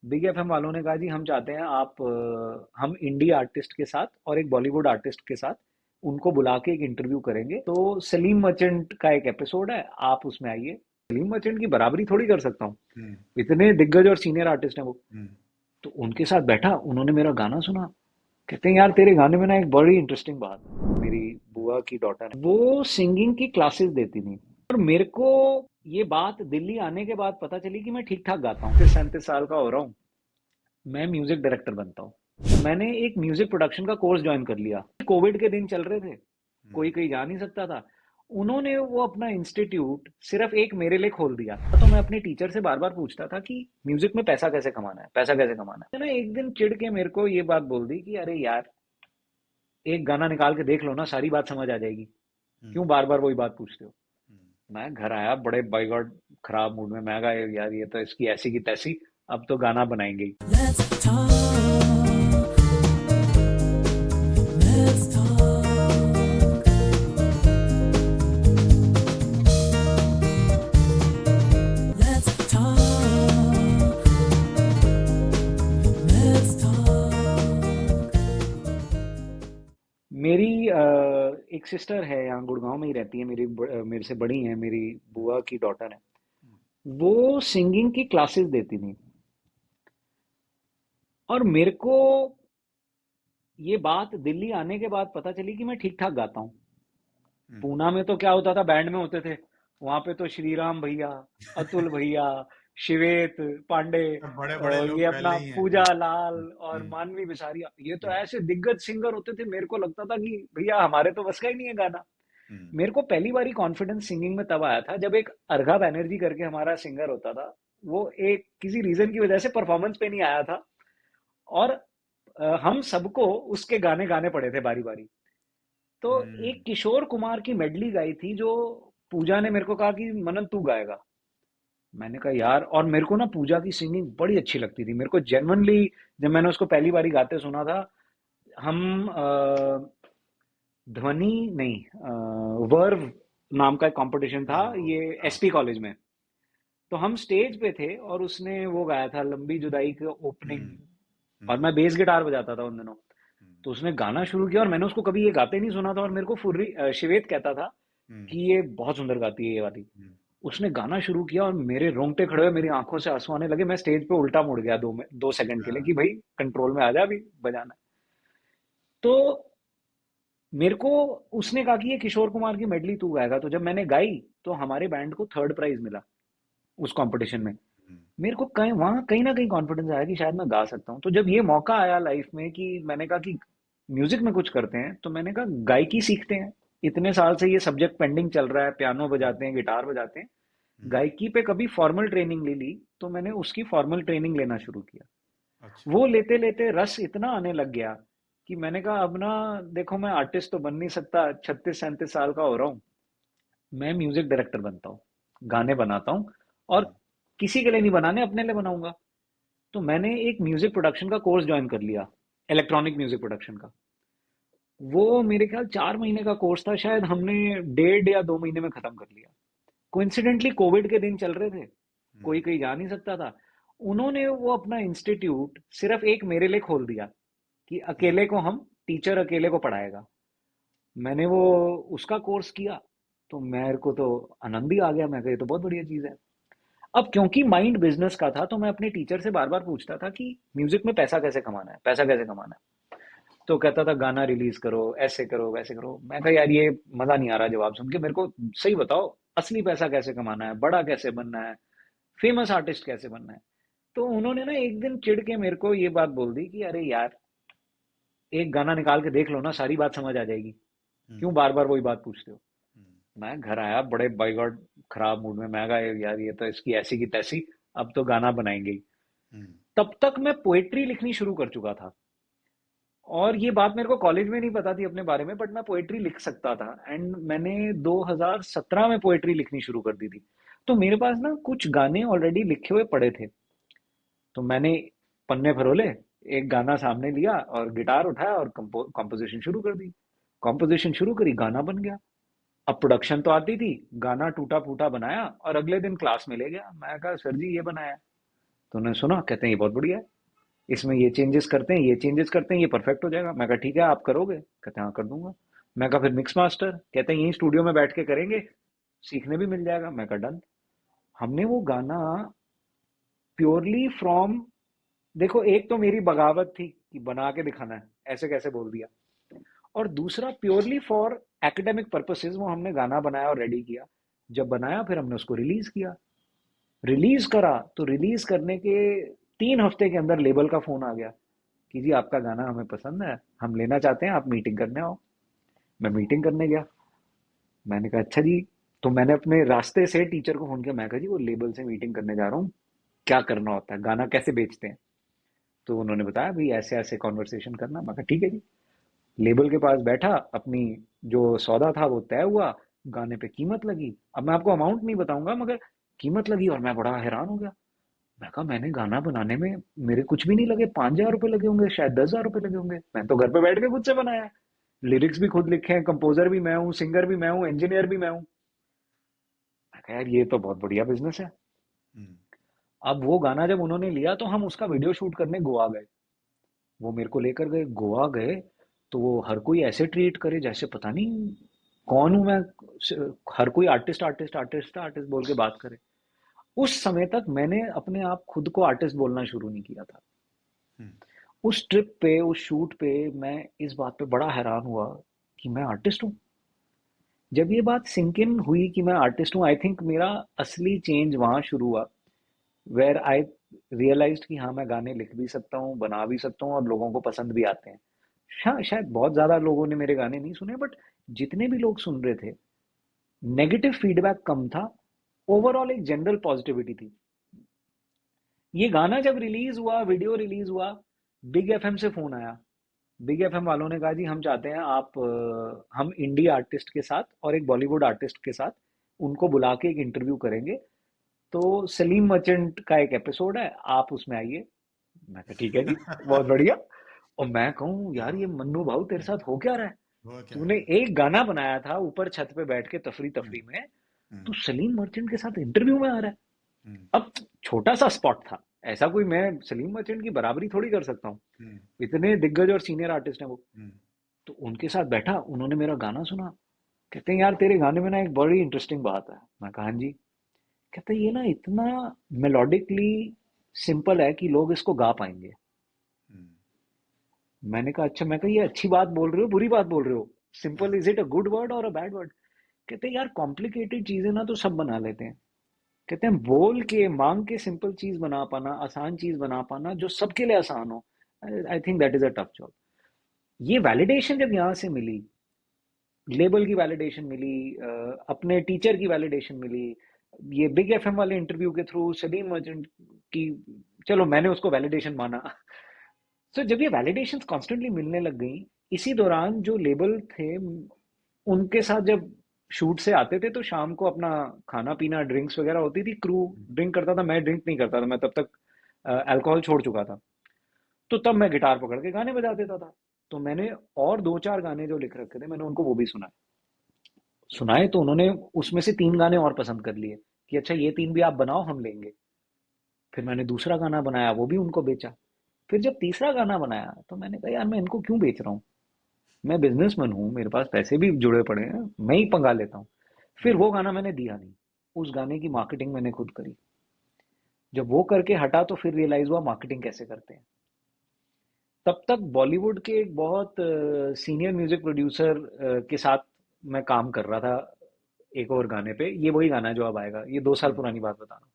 Big FM वालों ने कहा जी हम चाहते हैं आप हम इंडी आर्टिस्ट के साथ और एक बॉलीवुड आर्टिस्ट के साथ उनको बुला के एक इंटरव्यू करेंगे। तो सलीम मर्चेंट का एक एपिसोड है, आप उसमें आइए। सलीम मर्चेंट की बराबरी थोड़ी कर सकता हूँ, हम्म। इतने दिग्गज और सीनियर आर्टिस्ट हैं वो। हम्म। तो उनके साथ बैठा, उन्होंने मेरा गाना सुना। कहते हैं यार तेरे गाने में ना एक बड़ी इंटरेस्टिंग बात है। मेरी बुआ की डॉटर है, वो सिंगिंग की क्लासेस देती थी। और मेरे को ये बात दिल्ली आने के बाद पता चली कि मैं ठीक ठाक गाता हूँ। 37 साल का हो रहा हूँ, मैं म्यूजिक डायरेक्टर बनता हूँ। तो मैंने एक म्यूजिक प्रोडक्शन का कोर्स ज्वाइन कर लिया। कोविड के दिन चल रहे थे, कोई हम्म। कहीं जा नहीं सकता था। उन्होंने वो अपना इंस्टीट्यूट सिर्फ एक मेरे लिए खोल दिया। तो मैं अपने टीचर से बार बार पूछता था कि म्यूजिक में पैसा कैसे कमाना है, पैसा कैसे कमाना है। ना एक दिन चिढ़ के मेरे को ये बात बोल दी कि अरे यार, एक गाना निकाल के देख लो ना, सारी बात समझ आ जाएगी। हम्म। क्यों बार बार वही बात पूछते हो। हम्म। मैं घर आया बड़े बाई गॉड खराब मूड में। मैं कहा यार ये तो इसकी ऐसी की तैसी, अब तो गाना बनाएंगे ही। Let's talk. Let's talk. Let's talk. Let's talk. मेरी एक सिस्टर है, यहाँ गुड़गांव में ही रहती है। मेरे से बड़ी है, मेरी बुआ की डॉटर है। वो सिंगिंग की क्लासेस देती थी। और मेरे को ये बात दिल्ली आने के बाद पता चली कि मैं ठीक ठाक गाता हूँ। हम्म। पूना में तो क्या होता था, बैंड में होते थे। वहां पे तो श्रीराम भैया, अतुल भैया, शिवेत पांडे, सब बड़े बड़े ये लोग पहले अपना ही हैं। पूजा लाल और हम्म। मानवी बिसारिया, ये तो हम्म। ऐसे दिग्गज सिंगर होते थे। मेरे को लगता था कि भैया हमारे तो बस का ही नहीं है गाना। हम्म। मेरे को पहली बारी कॉन्फिडेंस सिंगिंग में तब आया था जब एक अर्घा बैनर्जी करके हमारा सिंगर होता था। वो एक किसी रीजन की वजह से परफॉर्मेंस पे नहीं आया था। और हम सबको उसके गाने गाने पड़े थे बारी बारी। तो हम्म। एक किशोर कुमार की मेडली गाई थी जो पूजा ने मेरे को कहा कि मनन तू गाएगा। मैंने कहा यार, और मेरे को ना पूजा की सिंगिंग बड़ी अच्छी लगती थी। मेरे को जेन्युइनली जब मैंने उसको पहली बारी गाते सुना था, हम ध्वनि नहीं, वर्व नाम का एक कंपटीशन था, हाँ हाँ ये हाँ। एसपी कॉलेज में। तो हम स्टेज पे थे और उसने वो गाया था लंबी जुदाई के ओपनिंग। हम्म। और हम्म। मैं बेस गिटार बजाता था उन दिनों। हम्म। तो उसने गाना शुरू किया और मैंने उसको कभी ये गाते नहीं सुना था। और मेरे को फुर्री शिवेत कहता था हम्म। कि ये बहुत सुंदर गाती है ये वाली। हम्म। उसने गाना शुरू किया और मेरे रोंगटे खड़े हुए, मेरी आंखों से आंसू आने लगे। मैं स्टेज पे उल्टा मुड़ गया 2 सेकंड के लिए हाँ। कि भाई कंट्रोल में आ जा, अभी बजाना है। तो मेरे को उसने कहा कि ये किशोर कुमार की मेडली तू गाएगा। तो जब मैंने गाई तो हमारे बैंड को थर्ड प्राइज मिला उस कंपटीशन में। हम्म। मेरे को कहीं वहां कहीं ना कहीं कॉन्फिडेंस आया कि शायद मैं गा सकता हूँ। तो जब ये मौका आया लाइफ में कि मैंने कहा कि म्यूजिक में कुछ करते हैं, तो मैंने कहा गायकी सीखते हैं। इतने साल से ये सब्जेक्ट पेंडिंग चल रहा है, पियानो हम्म। बजाते हैं, गिटार बजाते हैं। हम्म। गायकी पे कभी फॉर्मल ट्रेनिंग ले ली, तो मैंने उसकी फॉर्मल ट्रेनिंग लेना शुरू किया। अच्छा। वो लेते लेते रस इतना आने लग गया कि मैंने कहा अब ना, देखो मैं आर्टिस्ट तो बन नहीं सकता, 36-37 साल का हो रहा हूँ। मैं म्यूजिक डायरेक्टर बनता हूँ, गाने बनाता हूँ। और हम्म। किसी के लिए नहीं बनाने, अपने लिए बनाऊंगा। तो मैंने एक म्यूजिक प्रोडक्शन का कोर्स ज्वाइन कर लिया, इलेक्ट्रॉनिक म्यूजिक प्रोडक्शन का। वो मेरे ख्याल 4 महीने का कोर्स था, शायद हमने 1.5 या 2 महीने में खत्म कर लिया। कोइंसिडेंटली कोविड के दिन चल रहे थे, कोई हम्म। कहीं जा नहीं सकता था। उन्होंने वो अपना इंस्टीट्यूट सिर्फ एक मेरे लिए खोल दिया कि हम्म। अकेले को हम, टीचर अकेले को पढ़ाएगा। मैंने वो उसका कोर्स किया। तो मेरे को तो आनंद ही आ गया। मैं कहा ये तो बहुत बढ़िया चीज़ है। अब क्योंकि माइंड बिजनेस का था, तो मैं अपने टीचर से बार बार पूछता था कि म्यूजिक में पैसा कैसे कमाना है, पैसा कैसे कमाना है। तो कहता था गाना रिलीज करो, ऐसे करो वैसे करो। मैं कहा यार ये मजा नहीं आ रहा जवाब सुन के। मेरे को सही बताओ, असली पैसा कैसे कमाना है, बड़ा कैसे बनना है, फेमस आर्टिस्ट कैसे बनना है। तो उन्होंने ना एक दिन चिढ़ के मेरे को ये बात बोल दी कि अरे यार, एक गाना निकाल के देख लो ना, सारी बात समझ आ जाएगी। हम्म। क्यों बार बार वही बात पूछते हो। हम्म। मैं घर आया बड़े बाई गॉड खराब मूड में। मैं कहा यार ये तो इसकी ऐसी की तैसी, अब तो गाना बनाएंगे ही। हम्म। तब तक मैं पोएट्री लिखनी शुरू कर चुका था। और ये बात मेरे को कॉलेज में नहीं पता थी अपने बारे में, बट मैं पोएट्री लिख सकता था। एंड मैंने 2017 में पोएट्री लिखनी शुरू कर दी थी। तो मेरे पास ना कुछ गाने ऑलरेडी लिखे हुए पड़े थे। तो मैंने पन्ने फरोले, एक गाना सामने लिया और गिटार उठाया और कंपोजिशन शुरू कर दी। कंपोजिशन शुरू करी, गाना बन गया। अब प्रोडक्शन तो आती थी, गाना टूटा फूटा बनाया और अगले दिन क्लास में ले गया। मैं कहा सर जी ये बनाया है। तो उन्होंने सुना, कहते हैं ये बहुत बढ़िया है, इसमें ये चेंजेस करते हैं, ये चेंजेस करते हैं, ये परफेक्ट हो जाएगा। मैं कहा ठीक है, आप करोगे? कहते हैं हाँ कर दूंगा। मैं कहा फिर मिक्स मास्टर? कहते हैं यही स्टूडियो में बैठ के करेंगे, सीखने भी मिल जाएगा। मैं कहा डन। हमने वो गाना प्योरली फ्रॉम, देखो एक तो मेरी बगावत थी कि बना के दिखाना है, ऐसे कैसे बोल दिया, और दूसरा प्योरली फॉर एकेडमिक पर्पसेस वो हमने गाना बनाया और रेडी किया। जब बनाया फिर हमने उसको रिलीज किया। रिलीज करा तो रिलीज करने के 3 हफ्ते के अंदर लेबल का फोन आ गया कि जी आपका गाना हमें पसंद है, हम लेना चाहते हैं, आप मीटिंग करने आओ। मैं मीटिंग करने गया। मैंने कहा अच्छा जी। तो मैंने अपने रास्ते से टीचर को फोन किया, मैं कहा जी वो लेबल से मीटिंग करने जा रहा हूँ, क्या करना होता है, गाना कैसे बेचते हैं? तो उन्होंने बताया भाई ऐसे ऐसे कॉन्वर्सेशन करना। मैं कहा ठीक है जी। लेबल के पास बैठा, अपनी जो सौदा था वो तय हुआ, गाने पे कीमत लगी। अब मैं आपको अमाउंट नहीं बताऊंगा, मगर कीमत लगी और मैं बड़ा हैरान हो गया। मैं कहा मैंने गाना बनाने में मेरे कुछ भी नहीं लगे, 5,000 रुपये लगे होंगे, शायद 10,000 रुपये लगे होंगे। मैं तो घर पे बैठ के खुद से बनाया है, लिरिक्स भी खुद लिखे हैं, कंपोजर भी मैं हूँ, सिंगर भी मैं हूँ, इंजीनियर भी मैं हूँ। मैं कहा यार ये तो बहुत बढ़िया बिजनेस है। हम्म, अब वो गाना जब उन्होंने लिया तो हम उसका वीडियो शूट करने गोवा गए। वो मेरे को लेकर गए, गोवा गए। तो वो हर कोई ऐसे ट्रीट करे जैसे पता नहीं कौन हूं मैं। हर कोई आर्टिस्ट आर्टिस्ट आर्टिस्ट आर्टिस्ट बोल के बात करे। उस समय तक मैंने अपने आप खुद को आर्टिस्ट बोलना शुरू नहीं किया था। हम्म, उस ट्रिप पे, उस शूट पे मैं इस बात पे बड़ा हैरान हुआ कि मैं आर्टिस्ट हूँ। जब ये बात सिंक इन हुई कि मैं आर्टिस्ट हूँ, आई थिंक मेरा असली चेंज वहां शुरू हुआ, वेर आई रियलाइज्ड कि हाँ मैं गाने लिख भी सकता हूँ, बना भी सकता हूँ और लोगों को पसंद भी आते हैं। शायद बहुत ज्यादा लोगों ने मेरे गाने नहीं सुने, बट जितने भी लोग सुन रहे थे, नेगेटिव फीडबैक कम था, ओवरऑल एक जनरल पॉजिटिविटी थी। ये गाना जब रिलीज हुआ, वीडियो रिलीज हुआ, बिग एफएम से फोन आया। बिग एफएम वालों ने कहा जी हम चाहते हैं आप हम इंडी आर्टिस्ट के साथ और एक बॉलीवुड आर्टिस्ट के साथ उनको बुला के एक इंटरव्यू करेंगे, तो सलीम मर्चेंट का एक एपिसोड है, आप उसमें आइए। मैं कहा ठीक है जी, बहुत बढ़िया। और मैं कहूँ यार ये मन्नू भाऊ तेरे साथ हो क्या रहा है? वो क्या तूने है। एक गाना बनाया था ऊपर छत पे बैठ के तफरी हम्म, तफरी में, हम्म, तू सलीम मर्चेंट के साथ इंटरव्यू में आ रहा है। हम्म, अब छोटा सा स्पॉट था, ऐसा कोई मैं सलीम मर्चेंट की बराबरी थोड़ी कर सकता हूँ, हम्म, इतने दिग्गज और सीनियर आर्टिस्ट हैं वो। हम्म, तो उनके साथ बैठा, उन्होंने मेरा गाना सुना। कहते हैं यार तेरे गाने में ना एक बड़ी इंटरेस्टिंग बात है। मैं कहा हाँ जी। कहते हैं ये ना इतना मेलोडिकली सिंपल है कि लोग इसको गा पाएंगे। हम्म, मैंने कहा अच्छा। मैं कहा ये अच्छी बात बोल रहे हो, बुरी बात बोल रहे हो? हाँ, simple, is it a good word और अ बैड वर्ड? कहते हैं यार कॉम्प्लिकेटेड चीजें ना तो सब बना लेते हैं। कहते हैं बोल के मांग के सिंपल चीज बना पाना, आसान चीज बना पाना जो सबके लिए आसान हो, I think that is a tough job. ये वैलिडेशन जब यहाँ से मिली, लेबल की वैलिडेशन मिली, अपने टीचर की वैलिडेशन मिली, ये बिग एफएम वाले इंटरव्यू के थ्रू सलीम अर्जुन की, चलो मैंने उसको वैलिडेशन माना। सो जब ये वैलिडेशंस कॉन्स्टेंटली मिलने लग गई, इसी दौरान जो लेबल थे उनके साथ जब शूट से आते थे तो शाम को अपना खाना पीना, ड्रिंक्स वगैरह होती थी, क्रू ड्रिंक करता था, मैं ड्रिंक नहीं करता था, मैं तब तक अल्कोहल छोड़ चुका था। तो तब मैं गिटार पकड़ के गाने बजा देता था। तो मैंने और 2-4 गाने जो लिख रखे थे मैंने उनको वो भी सुनाए। सुनाए तो उन्होंने उसमें से 3 गाने और पसंद कर लिए कि अच्छा ये 3 भी आप बनाओ, हम लेंगे। फिर मैंने दूसरा गाना बनाया, वो भी उनको बेचा। फिर जब तीसरा गाना बनाया तो मैंने कहा यार मैं इनको क्यों बेच रहा हूँ, मैं बिजनेसमैन हूँ, मेरे पास पैसे भी जुड़े पड़े हैं, मैं ही पंगा लेता हूँ। फिर हम्म, वो गाना मैंने दिया नहीं, उस गाने की मार्केटिंग मैंने खुद करी। जब वो करके हटा तो फिर रियलाइज हुआ मार्केटिंग कैसे करते हैं। तब तक बॉलीवुड के एक बहुत सीनियर म्यूजिक प्रोड्यूसर के साथ मैं काम कर रहा था एक और गाने पे। ये वही गाना है जो अब आएगा, ये 2 साल हम्म, पुरानी बात बता रहा हूँ।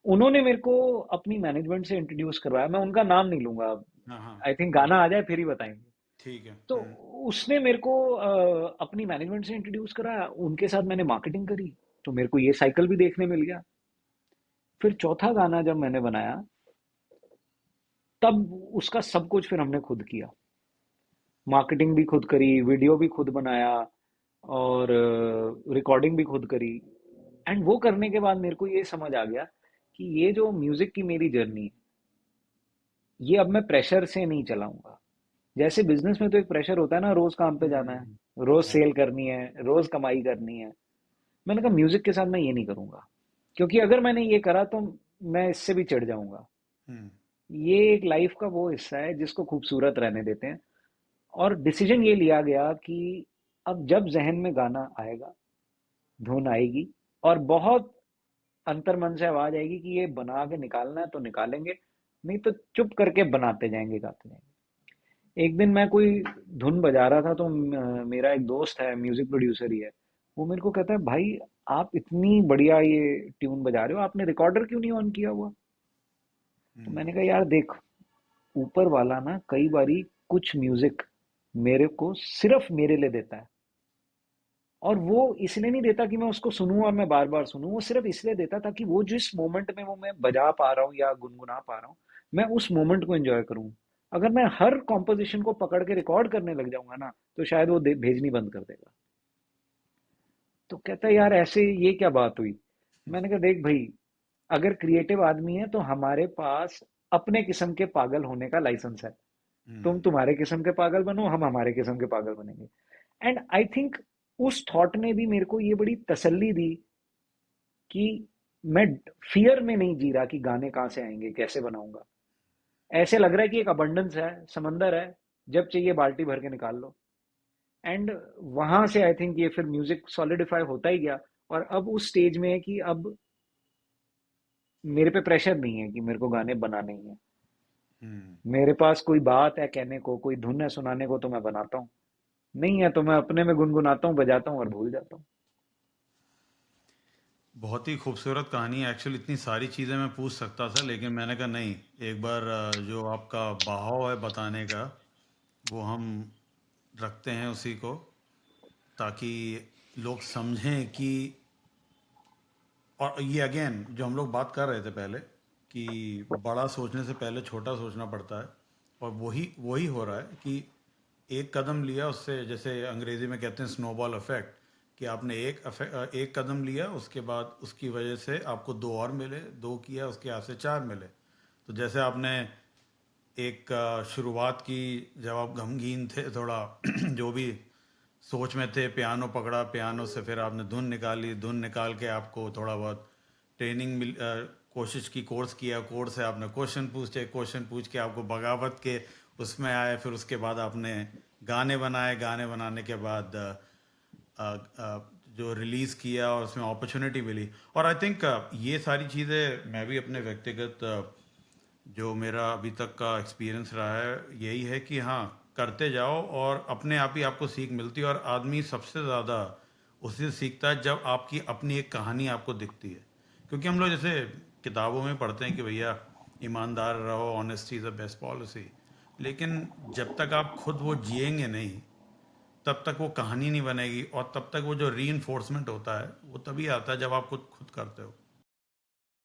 उन्होंने मेरे को अपनी मैनेजमेंट से इंट्रोड्यूस करवाया, मैं उनका नाम नहीं लूंगा। हाँ, हाँ, आई थिंक गाना आ जाए फिर ही बताएंगे। ठीक है। तो उसने मेरे को अपनी मैनेजमेंट से इंट्रोड्यूस कराया, उनके साथ मैंने मार्केटिंग करी, तो मेरे को ये साइकिल भी देखने मिल गया। फिर चौथा गाना जब मैंने बनाया, तब उसका सब कुछ फिर हमने खुद किया, मार्केटिंग भी खुद करी, वीडियो भी खुद बनाया और रिकॉर्डिंग भी खुद करी। एंड वो करने के बाद मेरे को ये समझ आ गया कि ये जो म्यूजिक की मेरी जर्नी है, ये अब मैं प्रेशर से नहीं चलाऊंगा। जैसे बिजनेस में तो एक प्रेशर होता है ना, रोज काम पे जाना है, रोज राइट। सेल करनी है, रोज कमाई करनी है। मैंने कहा म्यूजिक के साथ मैं ये नहीं करूंगा, क्योंकि अगर मैंने ये करा तो मैं इससे भी चिढ़ जाऊंगा। हम्म। ये एक लाइफ का वो हिस्सा है जिसको खूबसूरत रहने देते हैं। और डिसीजन ये लिया गया कि अब जब जहन में गाना आएगा, धुन आएगी, और बहुत अंतर्मन से आवाज आएगी कि ये बना के निकालना है तो निकालेंगे, नहीं तो चुप करके बनाते जाएंगे, गाते जाएंगे। एक दिन मैं कोई धुन बजा रहा था, तो मेरा एक दोस्त है, म्यूजिक प्रोड्यूसर ही है, वो मेरे को कहता है, भाई आप इतनी बढ़िया ये ट्यून बजा रहे हो, आपने रिकॉर्डर क्यों नहीं ऑन किया हुआ? तो हम्म। मैंने कहा, यार देख, ऊपर वाला ना कई बारी कुछ म्यूजिक मेरे को सिर्फ मेरे लिए देता है, और वो इसलिए नहीं देता कि मैं उसको सुनूं और मैं बार बार सुनूं, वो सिर्फ इसलिए देता ताकि वो जिस मोमेंट में वो मैं बजा पा रहा हूँ या गुनगुना पा रहा हूँ, मैं उस मोमेंट को एंजॉय करूँ। अगर मैं हर कॉम्पोजिशन को पकड़ के रिकॉर्ड करने लग जाऊंगा ना, तो शायद वो भेजनी बंद कर देगा। तो कहता है, यार ऐसे ये क्या बात हुई? मैंने कहा, देख भाई, अगर क्रिएटिव आदमी है तो हमारे पास अपने किस्म के पागल होने का लाइसेंस है। तुम हम्म। तुम्हारे किस्म के पागल बनो, हम हमारे किस्म के पागल बनेंगे। एंड आई थिंक उस थॉट ने भी मेरे को ये बड़ी तसल्ली दी कि मैं फियर में नहीं जी रहा कि गाने कहाँ से आएंगे, कैसे बनाऊंगा। ऐसे लग रहा है कि एक अबंडेंस है, समंदर है, जब चाहिए बाल्टी भर के निकाल लो। एंड वहां से आई थिंक ये फिर म्यूजिक सॉलिडिफाई होता ही गया, और अब उस स्टेज में है कि अब मेरे पे प्रेशर नहीं है कि मेरे को गाने बनाने ही है। हम्म। मेरे पास कोई बात है कहने को, कोई धुन है सुनाने को, तो मैं बनाता हूँ। नहीं है तो मैं अपने में गुनगुनाता हूँ, बजाता हूँ और भूल जाता हूँ। बहुत ही खूबसूरत कहानी है। एक्चुअली इतनी सारी चीज़ें मैं पूछ सकता था, लेकिन मैंने कहा नहीं, एक बार जो आपका बहाव है बताने का, वो हम रखते हैं उसी को, ताकि लोग समझें कि, और ये अगेन जो हम लोग बात कर रहे थे पहले, कि बड़ा सोचने से पहले छोटा सोचना पड़ता है। और वही वही हो रहा है कि एक कदम लिया, उससे जैसे अंग्रेजी में कहते हैं स्नोबॉल इफेक्ट, कि आपने एक कदम लिया, उसके बाद उसकी वजह से आपको दो और मिले, दो किया उसके बाद से चार मिले। तो जैसे आपने एक शुरुआत की, जब आप गमगीन थे थोड़ा जो भी सोच में थे, पियानो पकड़ा, पियानो से फिर आपने धुन निकाली, धुन निकाल के आपको थोड़ा बहुत ट्रेनिंग कोशिश की, कोर्स किया, कोर्स से आपने क्वेश्चन पूछे, क्वेश्चन पूछ के आपको बगावत के उसमें आए, फिर उसके बाद आपने गाने बनाए, गाने बनाने के बाद जो रिलीज़ किया और उसमें अपॉर्चुनिटी मिली। और आई थिंक ये सारी चीज़ें मैं भी अपने व्यक्तिगत जो मेरा अभी तक का एक्सपीरियंस रहा है, यही है कि हाँ, करते जाओ और अपने आप ही आपको सीख मिलती है। और आदमी सबसे ज़्यादा उसी से सीखता है जब आपकी अपनी एक कहानी आपको दिखती है। क्योंकि हम लोग जैसे किताबों में पढ़ते हैं कि भैया ईमानदार रहो, honesty is the best policy, लेकिन जब तक आप खुद वो जिएंगे नहीं, तब तक वो कहानी नहीं बनेगी। और तब तक वो जो री होता है वो तभी आता है जब आप खुद खुद करते हो।